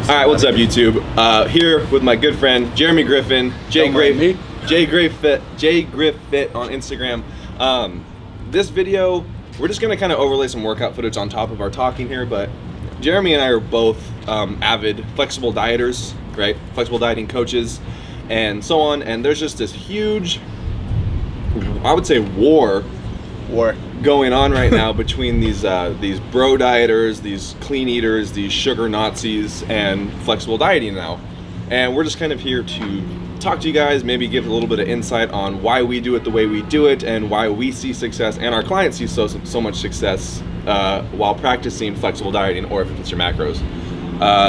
Alright, what's up YouTube? Here with my good friend Jeremy Griffin, Jay Griffin on Instagram. This video, we're just gonna kind of overlay some workout footage on top of our talking here, but Jeremy and I are both avid flexible dieters, right? Flexible dieting coaches and so on, and there's just this huge, I would say war going on right now between these bro dieters, these clean eaters, these sugar Nazis, and flexible dieting now. And we're just kind of here to talk to you guys, maybe give a little bit of insight on why we do it the way we do it and why we see success and our clients see so much success while practicing flexible dieting, or if it's your macros.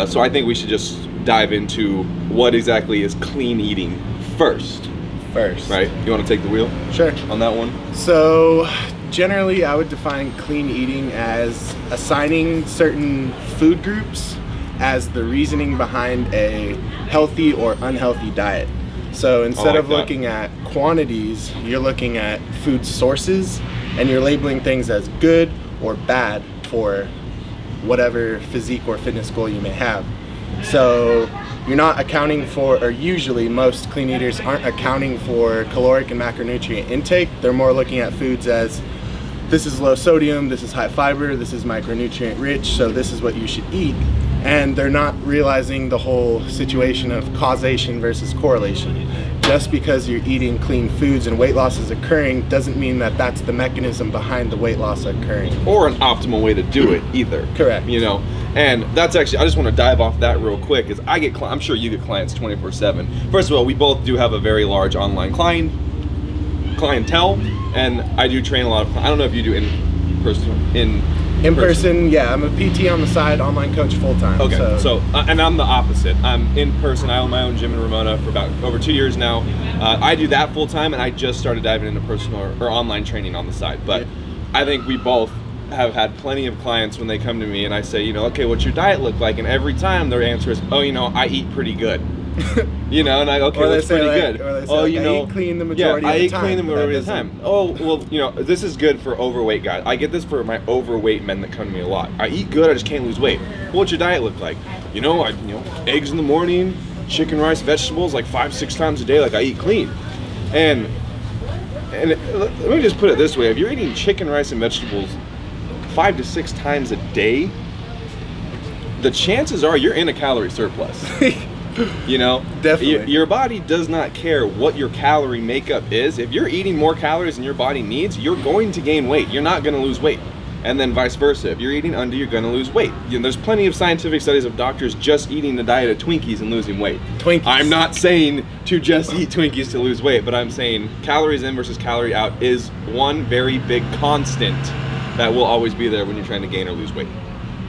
So I think we should just dive into what exactly is clean eating first. Right? You want to take the wheel? Sure. On that one? So generally I would define clean eating as assigning certain food groups as the reasoning behind a healthy or unhealthy diet. So instead of looking at quantities, you're looking at food sources, and you're labeling things as good or bad for whatever physique or fitness goal you may have. So you're not accounting for, or usually most clean eaters aren't accounting for caloric and macronutrient intake. They're more looking at foods as, this is low sodium, this is high fiber, this is micronutrient rich, so this is what you should eat. And they're not realizing the whole situation of causation versus correlation. Just because you're eating clean foods and weight loss is occurring doesn't mean that that's the mechanism behind the weight loss occurring. Or an optimal way to do it either. Correct. You know, and that's actually, I just want to dive off that real quick, because I'm sure you get clients 24/7. First of all, we both do have a very large online clientele, and I do train a lot of, I don't know if you do in person, yeah. I'm a PT on the side, online coach full-time. Okay, so and I'm the opposite. I'm in person. I own my own gym in Ramona for about over 2 years now. I do that full-time, and I just started diving into personal or online training on the side. But I think we both have had plenty of clients when they come to me and I say, you know, okay, what's your diet look like? And every time their answer is, oh, you know, I eat pretty good. You know, and okay, that's pretty good. Oh, you know, I eat clean the majority of the time. I eat clean the majority of the time. Oh, well, you know, this is good for overweight guys. I get this for my overweight men that come to me a lot. I eat good, I just can't lose weight. Well, what's your diet look like? You know, eggs in the morning, chicken, rice, vegetables, like 5-6 times a day, like I eat clean. And let me just put it this way: if you're eating chicken, rice, and vegetables 5 to 6 times a day, the chances are you're in a calorie surplus. You know, definitely. Your body does not care what your calorie makeup is. If you're eating more calories than your body needs, you're going to gain weight. You're not going to lose weight. And then vice versa. If you're eating under, you're going to lose weight. You know, there's plenty of scientific studies of doctors just eating the diet of Twinkies and losing weight. I'm not saying to just eat Twinkies to lose weight, but I'm saying calories in versus calorie out is one very big constant that will always be there when you're trying to gain or lose weight.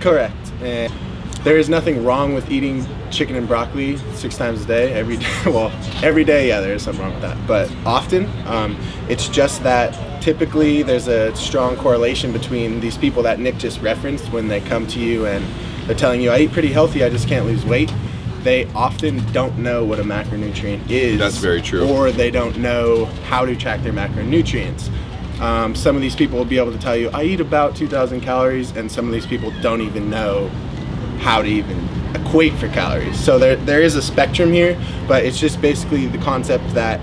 Correct. And there is nothing wrong with eating chicken and broccoli 6 times a day, every day. Well, every day, yeah, there is something wrong with that. But often, it's just that typically there's a strong correlation between these people that Nick just referenced when they come to you and they're telling you, I eat pretty healthy, I just can't lose weight. They often don't know what a macronutrient is. That's very true. Or they don't know how to track their macronutrients. Some of these people will be able to tell you, I eat about 2,000 calories, and some of these people don't even know how to even equate for calories. So there is a spectrum here, but it's just basically the concept that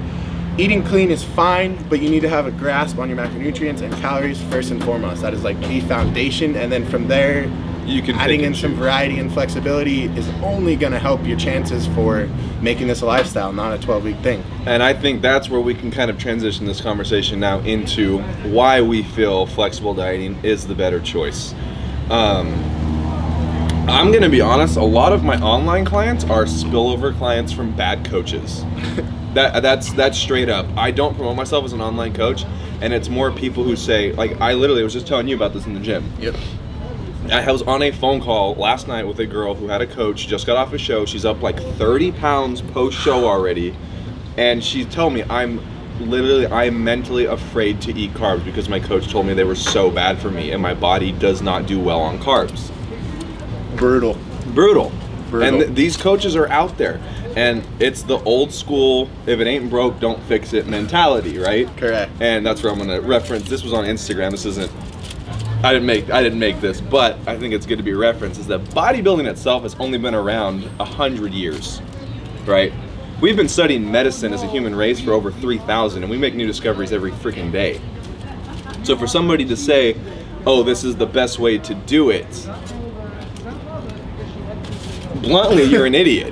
eating clean is fine, but you need to have a grasp on your macronutrients and calories first and foremost. That is like the foundation, and then from there, you can adding in some variety and flexibility is only going to help your chances for making this a lifestyle, not a 12-week thing. And I think that's where we can kind of transition this conversation now into why we feel flexible dieting is the better choice. I'm gonna be honest, a lot of my online clients are spillover clients from bad coaches. That's straight up. I don't promote myself as an online coach, and it's more people who say, like, I literally was just telling you about this in the gym. Yep. I was on a phone call last night with a girl who had a coach, just got off a show. She's up like 30 pounds post-show already, and she told me, I'm mentally afraid to eat carbs because my coach told me they were so bad for me and my body does not do well on carbs. Brutal. And these coaches are out there, and it's the old school, if it ain't broke, don't fix it mentality, right? Correct. And that's where I'm gonna reference, this was on Instagram, this isn't I didn't make this, but I think it's good to be referenced, is that bodybuilding itself has only been around 100 years, right? We've been studying medicine as a human race for over 3,000, and we make new discoveries every freaking day. So for somebody to say, oh, this is the best way to do it, bluntly, you're an idiot,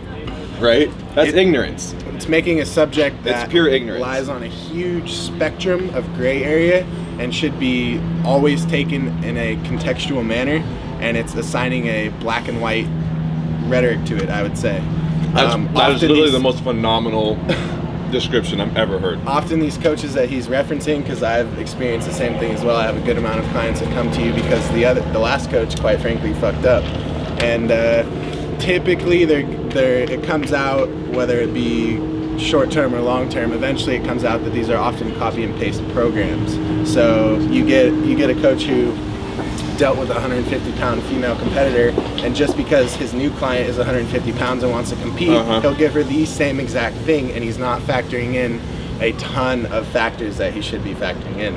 right? That's ignorance. It's making a subject that it's pure ignorance. Lies on a huge spectrum of gray area and should be always taken in a contextual manner, and it's assigning a black and white rhetoric to it, I would say. That is literally the most phenomenal description I've ever heard. Often these coaches that he's referencing, because I've experienced the same thing as well, I have a good amount of clients that come to you because the last coach, quite frankly, fucked up. And typically it comes out, whether it be short-term or long-term, eventually it comes out that these are often copy and paste programs. So you get a coach who dealt with a 150-pound female competitor, and just because his new client is 150 pounds and wants to compete, he'll give her the same exact thing, and he's not factoring in a ton of factors that he should be factoring in.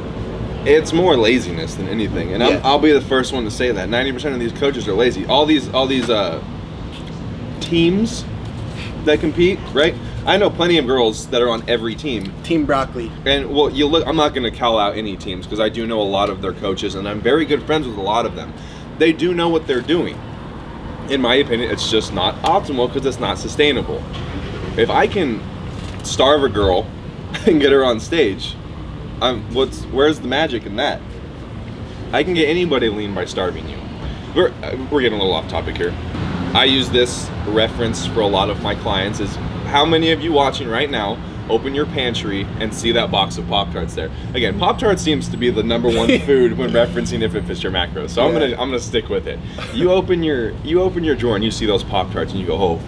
It's more laziness than anything, and I'll be the first one to say that 90% of these coaches are lazy. All these teams that compete, right? I know plenty of girls that are on every team. Team Broccoli. And well, you look, I'm not going to call out any teams because I do know a lot of their coaches, and I'm very good friends with a lot of them. They do know what they're doing. In my opinion, it's just not optimal because it's not sustainable. If I can starve a girl and get her on stage, where's the magic in that? I can get anybody lean by starving you. We're getting a little off topic here. I use this reference for a lot of my clients is, how many of you watching right now open your pantry and see that box of Pop-Tarts there? Again, Pop-Tarts seems to be the #1 food when referencing if it fits your macros. So I'm gonna stick with it. You open your drawer and you see those Pop-Tarts and you go, oh,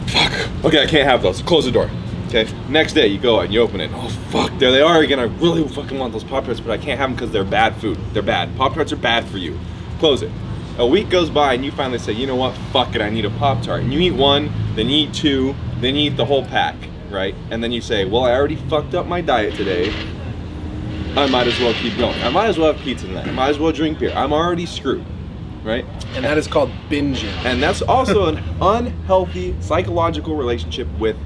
fuck. Okay, I can't have those. Close the door. Okay. Next day you go out and you open it. Oh fuck, there they are again. I really fucking want those Pop-Tarts, but I can't have them because they're bad food. They're bad. Pop-Tarts are bad for you. Close it. A week goes by and you finally say, you know what, fuck it, I need a Pop-Tart. And you eat one, then you eat two, then you eat the whole pack, right? And then you say, well, I already fucked up my diet today. I might as well keep going. I might as well have pizza tonight. I might as well drink beer. I'm already screwed, right? And that is called binging. And that's also an unhealthy psychological relationship with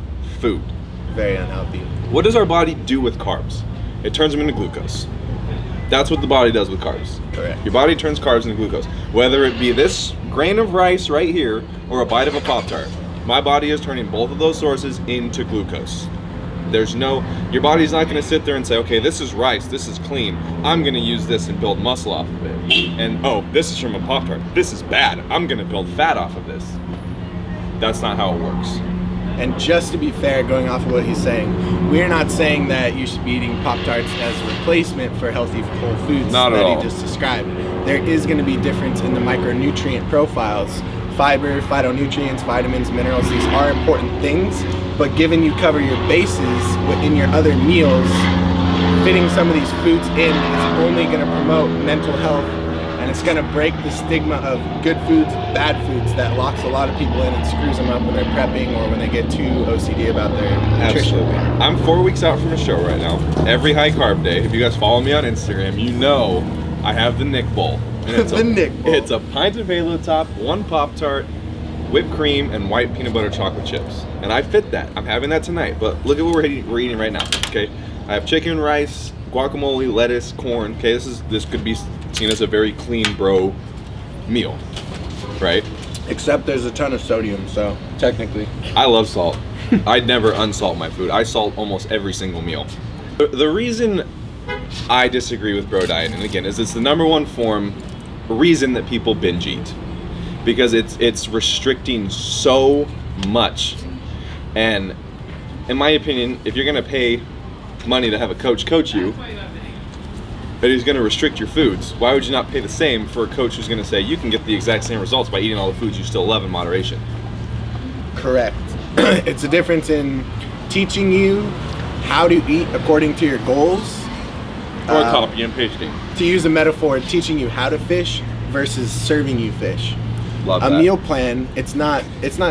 food. Very unhealthy. What does our body do with carbs? It turns them into glucose. That's what the body does with carbs. Correct. Your body turns carbs into glucose. Whether it be this grain of rice right here or a bite of a Pop-Tart, my body is turning both of those sources into glucose. Your body's not gonna sit there and say, okay, this is rice, this is clean, I'm gonna use this and build muscle off of it. And oh, this is from a Pop-Tart, this is bad, I'm gonna build fat off of this. That's not how it works. And just to be fair, going off of what he's saying, we're not saying that you should be eating Pop-Tarts as a replacement for healthy whole foods that he just described. There is going to be difference in the micronutrient profiles. Fiber, phytonutrients, vitamins, minerals, these are important things, but given you cover your bases within your other meals, fitting some of these foods in is only going to promote mental health, and it's going to break the stigma of good foods, bad foods that locks a lot of people in and screws them up when they're prepping or when they get too OCD about their nutrition. Absolutely. I'm 4 weeks out from a show right now. Every high carb day, if you guys follow me on Instagram, you know I have the Nick Bowl. And it's It's a pint of Halo Top, 1 Pop-Tart, whipped cream, and white peanut butter chocolate chips. And I fit that. I'm having that tonight. But look at what we're eating right now, okay? I have chicken, rice, guacamole, lettuce, corn. Okay, this could be seen as a very clean bro meal, right? Except there's a ton of sodium, so technically. I love salt. I'd never unsalt my food. I salt almost every single meal. The reason I disagree with bro diet, and again, is it's the #1 reason that people binge eat, because it's restricting so much. And in my opinion, if you're gonna pay money to have a coach you, that he's going to restrict your foods, why would you not pay the same for a coach who's going to say you can get the exact same results by eating all the foods you still love in moderation? Correct. It's a difference in teaching you how to eat according to your goals, or copy and pasting. To use a metaphor, teaching you how to fish versus serving you fish. Love a that. meal plan, it's not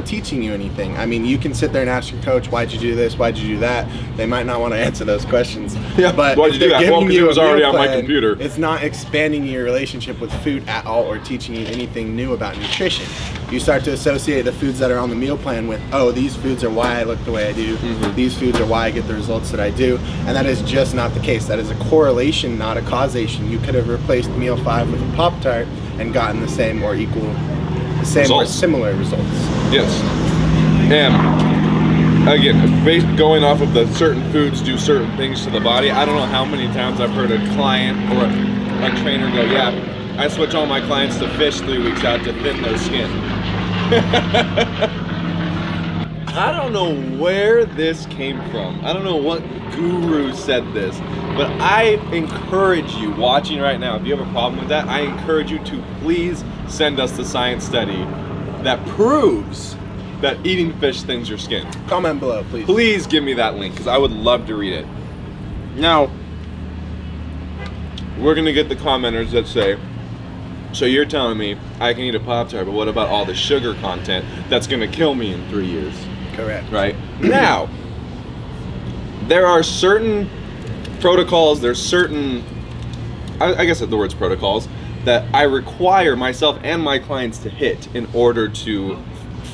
teaching you anything. I mean, you can sit there and ask your coach, why'd you do this, why'd you do that? They might not want to answer those questions. Yeah, but why'd you do that? Well, because it was already on my plan, computer. It's not expanding your relationship with food at all or teaching you anything new about nutrition. You start to associate the foods that are on the meal plan with, oh, these foods are why I look the way I do. These foods are why I get the results that I do. And that is just not the case. That is a correlation, not a causation. You could have replaced meal 5 with a Pop-Tart and gotten the same or equal, the same results. or similar results. Yes. And again, going off of the certain foods do certain things to the body, I don't know how many times I've heard a client or a trainer go, yeah, I switch all my clients to fish 3 weeks out to thin their skin. I don't know where this came from. I don't know what guru said this, but I encourage you watching right now, if you have a problem with that, I encourage you to please send us the science study that proves that eating fish thins your skin. Comment below, please. Please give me that link, because I would love to read it. Now, we're gonna get the commenters that say, so you're telling me I can eat a Pop-Tart, but what about all the sugar content that's gonna kill me in 3 years? Correct. Right? Now, there are certain protocols, there's certain, I guess the word's protocols, that I require myself and my clients to hit in order to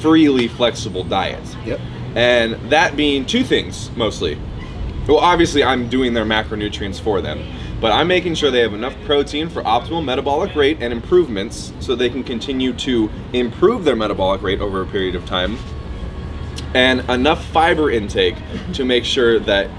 freely flexible diet. Yep. And that being two things, mostly. Well, obviously I'm doing their macronutrients for them, but I'm making sure they have enough protein for optimal metabolic rate and improvements so they can continue to improve their metabolic rate over a period of time, and enough fiber intake to make sure that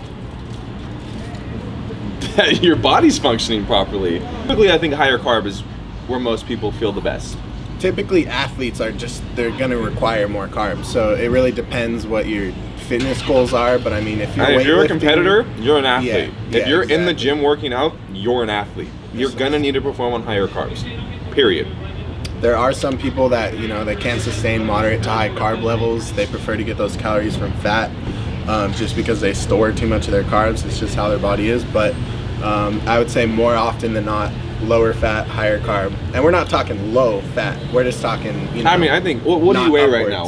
your body's functioning properly. Typically, I think higher carb is where most people feel the best. Typically, athletes are they're going to require more carbs. So it really depends what your fitness goals are. But I mean, if you're a competitor, you're an athlete. Yeah, if you're in the exactly. gym working out, you're an athlete. You're going to need to perform on higher carbs, period. There are some people that, they can't sustain moderate to high carb levels. They prefer to get those calories from fat just because they store too much of their carbs. It's just how their body is. But I would say more often than not, lower fat, higher carb. And we're not talking low fat. We're just talking, I mean, I think, what do you weigh right now?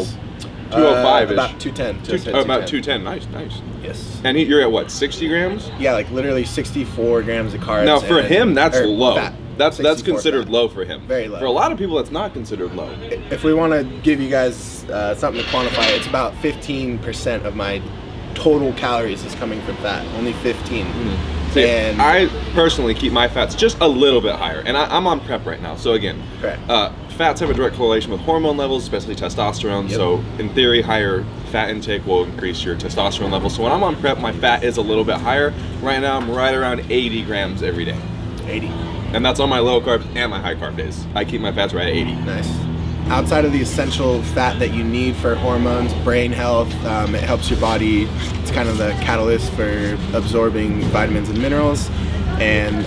205-ish? About 210. About 210, nice. Yes. And you're at what, 60 grams? Yeah, like literally 64 grams of carbs. Now for him, that's low. Fat. That's 64 considered fat. low for him. Very low. For a lot of people, that's not considered low. If we want to give you guys something to quantify, it's about 15% of my total calories is coming from fat. Only 15. See, And I personally keep my fats just a little bit higher, and I'm on prep right now. So again, fats have a direct correlation with hormone levels, especially testosterone. Yep. So in theory, higher fat intake will increase your testosterone levels. So when I'm on prep, my fat is a little bit higher. Right now, I'm right around 80 grams every day. 80. And that's on my low carbs and my high carb days. I keep my fats right at 80. Nice. Outside of the essential fat that you need for hormones, brain health, it helps your body. It's kind of the catalyst for absorbing vitamins and minerals and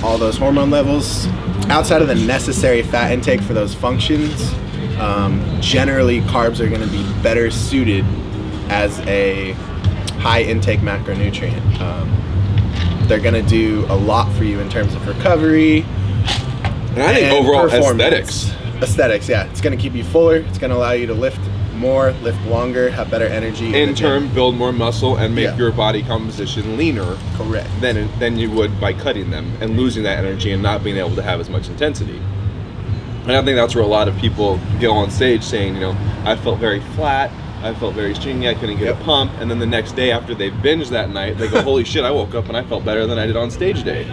all those hormone levels. Outside of the necessary fat intake for those functions, generally carbs are going to be better suited as a high intake macronutrient. They're going to do a lot for you in terms of recovery. And I think overall aesthetics. Aesthetics, yeah. It's going to keep you fuller. It's going to allow you to lift more, lift longer, have better energy. In turn, build more muscle and make Yeah. your body composition leaner. Correct. Than you would by cutting them and losing that energy and not being able to have as much intensity. And I think that's where a lot of people go on stage saying, I felt very flat, I felt very stringy, I couldn't get a pump, and then the next day after they've binged that night, they go, holy shit, I woke up and I felt better than I did on stage day.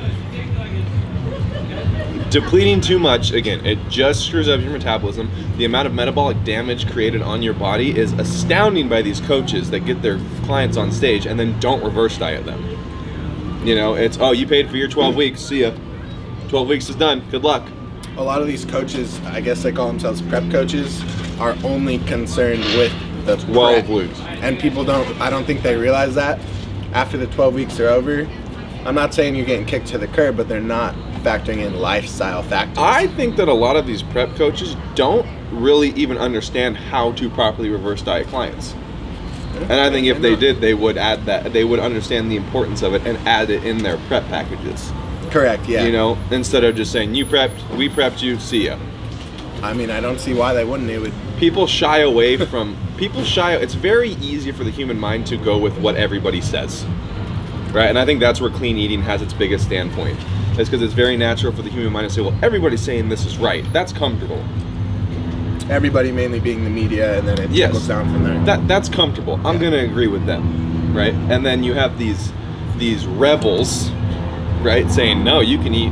Depleting too much, again, it just screws up your metabolism. The amount of metabolic damage created on your body is astounding by these coaches that get their clients on stage and then don't reverse diet them. It's, oh, you paid for your 12 weeks, see ya. 12 weeks is done, good luck. A lot of these coaches, I guess they call themselves prep coaches, are only concerned with the 12 weeks. And people I don't think they realize that after the 12 weeks are over. I'm not saying you're getting kicked to the curb, but they're not factoring in lifestyle factors. I think that a lot of these prep coaches don't really even understand how to properly reverse diet clients. And I think if they did, they would add that. They would understand the importance of it and add it in their prep packages. Correct, yeah. Instead of just saying, you prepped, we prepped you, see ya. I mean, I don't see why they wouldn't. It would. People shy away from, it's very easy for the human mind to go with what everybody says, right? And I think that's where clean eating has its biggest standpoint. It's because it's very natural for the human mind to say, well, everybody's saying this is right. That's comfortable. Everybody mainly being the media, and then it trickles down from there. That's comfortable. I'm going to agree with them, right? And then you have these rebels, right, saying, no, you can eat,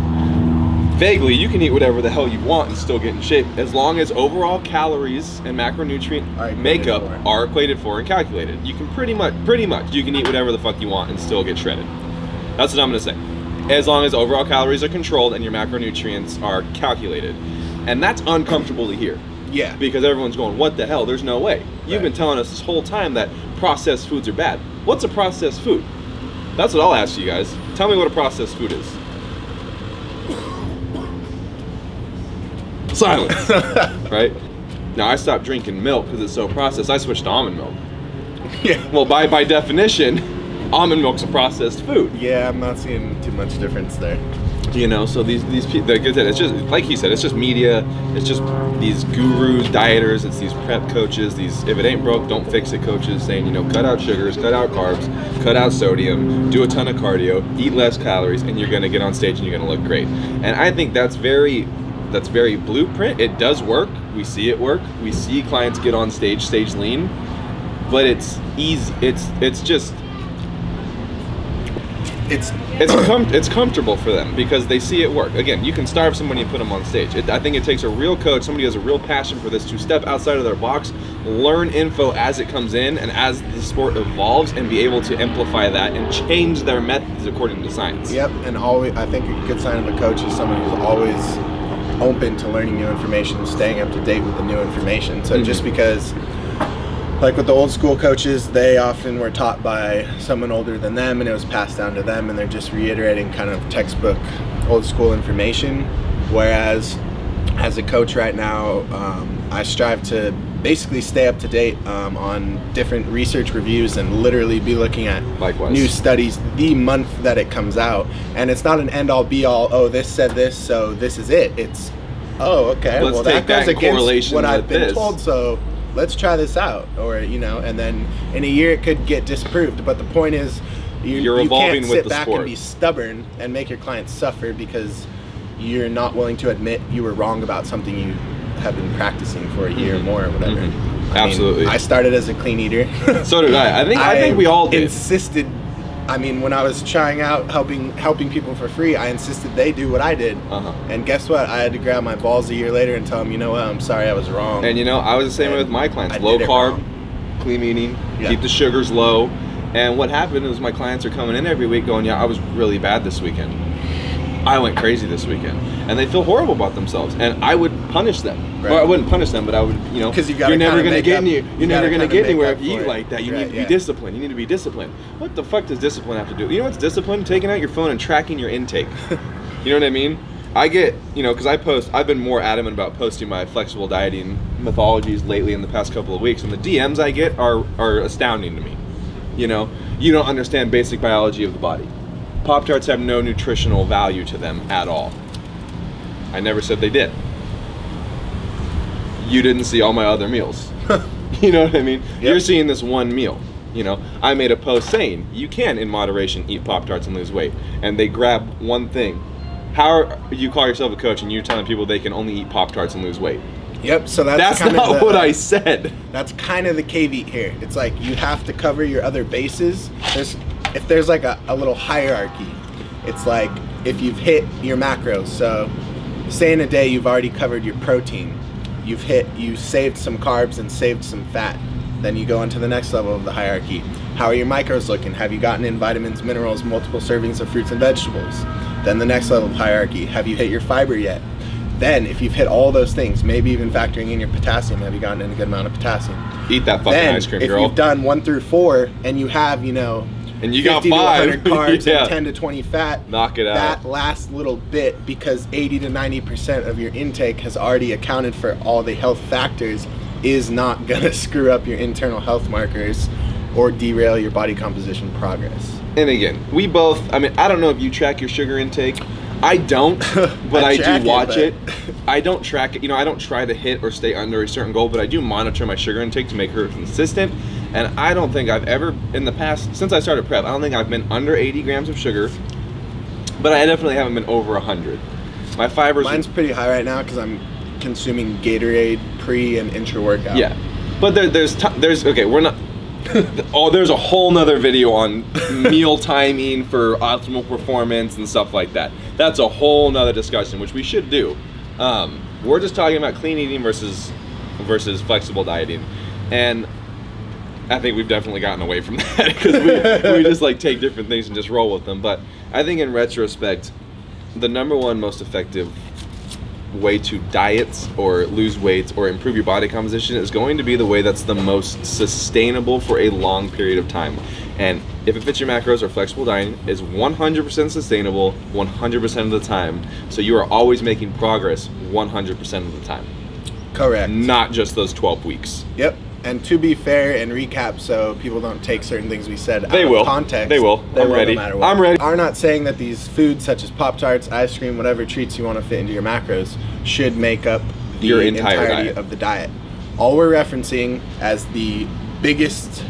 vaguely, you can eat whatever the hell you want and still get in shape, as long as overall calories and macronutrient makeup are equated for and calculated. You can pretty much, you can eat whatever the fuck you want and still get shredded. That's what I'm going to say. As long as overall calories are controlled and your macronutrients are calculated. And that's uncomfortable to hear. Yeah. Because everyone's going, what the hell? There's no way. You've been telling us this whole time that processed foods are bad. What's a processed food? That's what I'll ask you guys. Tell me what a processed food is. Silence. Right? Now, I stopped drinking milk because it's so processed. I switched to almond milk. Yeah. Well, by definition, almond milk's a processed food. Yeah, I'm not seeing too much difference there. You know, so these people, like I said, it's just, like he said, it's just media, it's just these gurus, dieters, it's these prep coaches, these if it ain't broke, don't fix it coaches saying, you know, cut out sugars, cut out carbs, cut out sodium, do a ton of cardio, eat less calories, and you're gonna get on stage and you're gonna look great. And I think that's very blueprint. It does work. We see it work. We see clients get on stage lean, but it's easy. It's comfortable for them because they see it work. Again, you can starve somebody and put them on stage. I think it takes a real coach, somebody who has a real passion for this, to step outside of their box, learn info as it comes in and as the sport evolves, and be able to amplify that and change their methods according to science. Yep, and always, I think a good sign of a coach is someone who's always open to learning new information, staying up to date with the new information. So just because, like with the old school coaches, they often were taught by someone older than them and it was passed down to them, and they're just reiterating kind of textbook old school information. Whereas as a coach right now, I strive to basically stay up to date on different research reviews and literally be looking at new studies the month that it comes out. And it's not an end all be all, oh, this said this, so this is it. It's, oh, okay, well that goes against what I've been told, so let's try this out. Or, you know, and then in a year it could get disproved. But the point is, you evolving can't with sit the back sport and be stubborn and make your clients suffer because you're not willing to admit you were wrong about something you have been practicing for a year or more or whatever. Absolutely. I started as a clean eater. So did I. I think we all did. Insisted. I mean, when I was trying out helping people for free, I insisted they do what I did. And guess what? I had to grab my balls a year later and tell them, you know what, I'm sorry, I was wrong. And you know, I was the same way with my clients. Low carb, clean eating, keep the sugars low. And what happened was my clients are coming in every week going, yeah, I was really bad this weekend. I went crazy this weekend. And they feel horrible about themselves. And I would punish them. Right. Well, I wouldn't punish them, but I would, you know, you're never going to get anywhere if you eat like that. You need to be disciplined. You need to be disciplined. What the fuck does discipline have to do? You know what's discipline? Taking out your phone and tracking your intake. You know what I mean? I get, you know, because I've been more adamant about posting my flexible dieting mythologies lately in the past couple of weeks, and the DMs I get are astounding to me. You know, you don't understand basic biology of the body. Pop-Tarts have no nutritional value to them at all. I never said they did. You didn't see all my other meals. You know what I mean? Yep. You're seeing this one meal. You know, I made a post saying you can, in moderation, eat Pop-Tarts and lose weight. And they grab one thing. How are you call yourself a coach and you're telling people they can only eat Pop-Tarts and lose weight? Yep, so that's not what I said. That's kind of the caveat here. It's like you have to cover your other bases. If there's like a little hierarchy, it's like if you've hit your macros, so say in a day you've already covered your protein, you saved some carbs and saved some fat, then you go into the next level of the hierarchy. How are your micros looking? Have you gotten in vitamins, minerals, multiple servings of fruits and vegetables? Then the next level of hierarchy, have you hit your fiber yet? Then if you've hit all those things, maybe even factoring in your potassium, have you gotten in a good amount of potassium? Eat that fucking ice cream, girl. If you've done 1 through 4 and you have, you know, and you 50 got 5 to 100 carbs and 10 to 20 fat, knock it out. That last little bit, because 80 to 90% of your intake has already accounted for all the health factors, is not gonna screw up your internal health markers or derail your body composition progress. And again, we both, I mean, I don't know if you track your sugar intake. I don't, but I do watch it. But I don't track it. You know, I don't try to hit or stay under a certain goal, but I do monitor my sugar intake to make her consistent. And I don't think I've ever, in the past, since I started prep, I don't think I've been under 80 grams of sugar, but I definitely haven't been over 100. My fibers... Mine's pretty high right now because I'm consuming Gatorade pre and intra-workout. Yeah, but there's okay, we're not... Oh, there's a whole nother video on meal timing for optimal performance and stuff like that. That's a whole nother discussion, which we should do. We're just talking about clean eating versus flexible dieting, and I think we've definitely gotten away from that because we just like take different things and just roll with them. But I think in retrospect, the #1 most effective way to diet or lose weight or improve your body composition is going to be the way that's the most sustainable for a long period of time. And if it fits your macros, or flexible dieting is 100% sustainable 100% of the time. So you are always making progress 100% of the time. Correct. Not just those 12 weeks. Yep. And to be fair and recap, so people don't take certain things we said out of context. They will. I'm ready. No matter what. I'm ready. Are not saying that these foods such as Pop-Tarts, ice cream, whatever treats you want to fit into your macros should make up the your entirety of the diet. All we're referencing as the biggest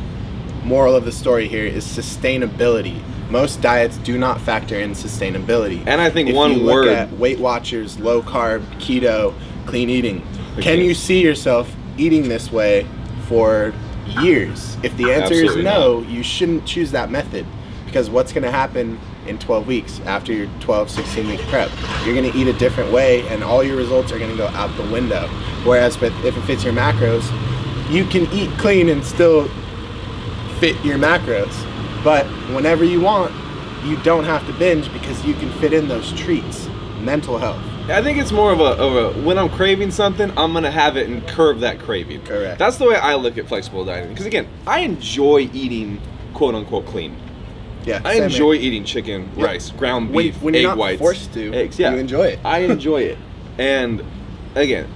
moral of the story here is sustainability. Most diets do not factor in sustainability. And I think if one you word... look at Weight Watchers, low carb, keto, clean eating, can you see yourself eating this way for years? If the answer Absolutely is no, not. you shouldn't choose that method, because what's going to happen in 12 weeks after your 16 week prep? You're going to eat a different way and all your results are going to go out the window. Whereas if it fits your macros, you can eat clean and still fit your macros, but whenever you want, you don't have to binge because you can fit in those treats. Mental health. I think it's more of a when I'm craving something, I'm gonna have it and curb that craving. Correct. That's the way I look at flexible dieting. Because again, I enjoy eating quote unquote clean. Yeah. I enjoy eating chicken, rice, ground beef, when egg you're not whites, forced to, eggs. Yeah, you enjoy it. I enjoy it. And again,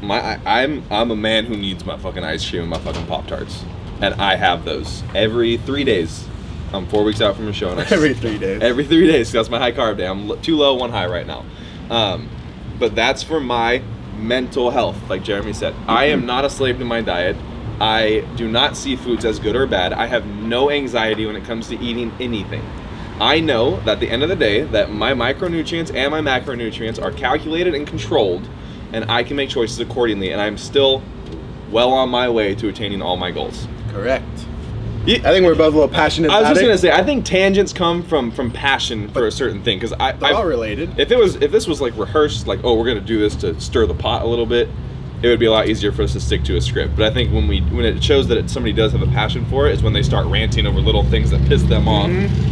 I'm a man who needs my fucking ice cream and my fucking Pop-Tarts, and I have those every 3 days. I'm 4 weeks out from a show. And Every 3 days. Every 3 days. That's my high carb day. I'm 2 low, 1 high right now. But that's for my mental health, like Jeremy said. I am not a slave to my diet. I do not see foods as good or bad. I have no anxiety when it comes to eating anything. I know that at the end of the day that my micronutrients and my macronutrients are calculated and controlled, and I can make choices accordingly, and I'm still well on my way to attaining all my goals. Correct. I think we're both a little passionate about it. I was just gonna say, I think tangents come from passion for a certain thing, because they're all related. If this was like rehearsed, like, oh, we're gonna do this to stir the pot a little bit, it would be a lot easier for us to stick to a script. But I think when it shows that somebody does have a passion for it, is when they start ranting over little things that piss them off,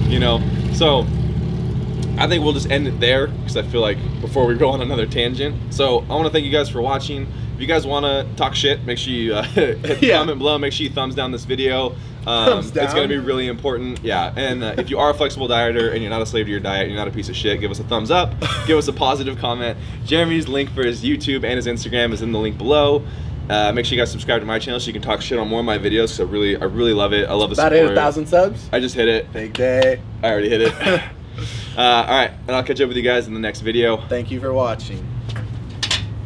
you know. So I think we'll just end it there, because I feel like before we go on another tangent. So I want to thank you guys for watching. If you guys want to talk shit, make sure you hit the comment below. Make sure you thumbs down this video. It's going to be really important. Yeah, and if you are a flexible dieter and you're not a slave to your diet, you're not a piece of shit, give us a thumbs up. Give us a positive comment. Jeremy's link for his YouTube and his Instagram is in the link below. Make sure you guys subscribe to my channel so you can talk shit on more of my videos, because I really love it. I love the support. About 1,000 subs? I just hit it. Big day. I already hit it. All right, and I'll catch up with you guys in the next video. Thank you for watching.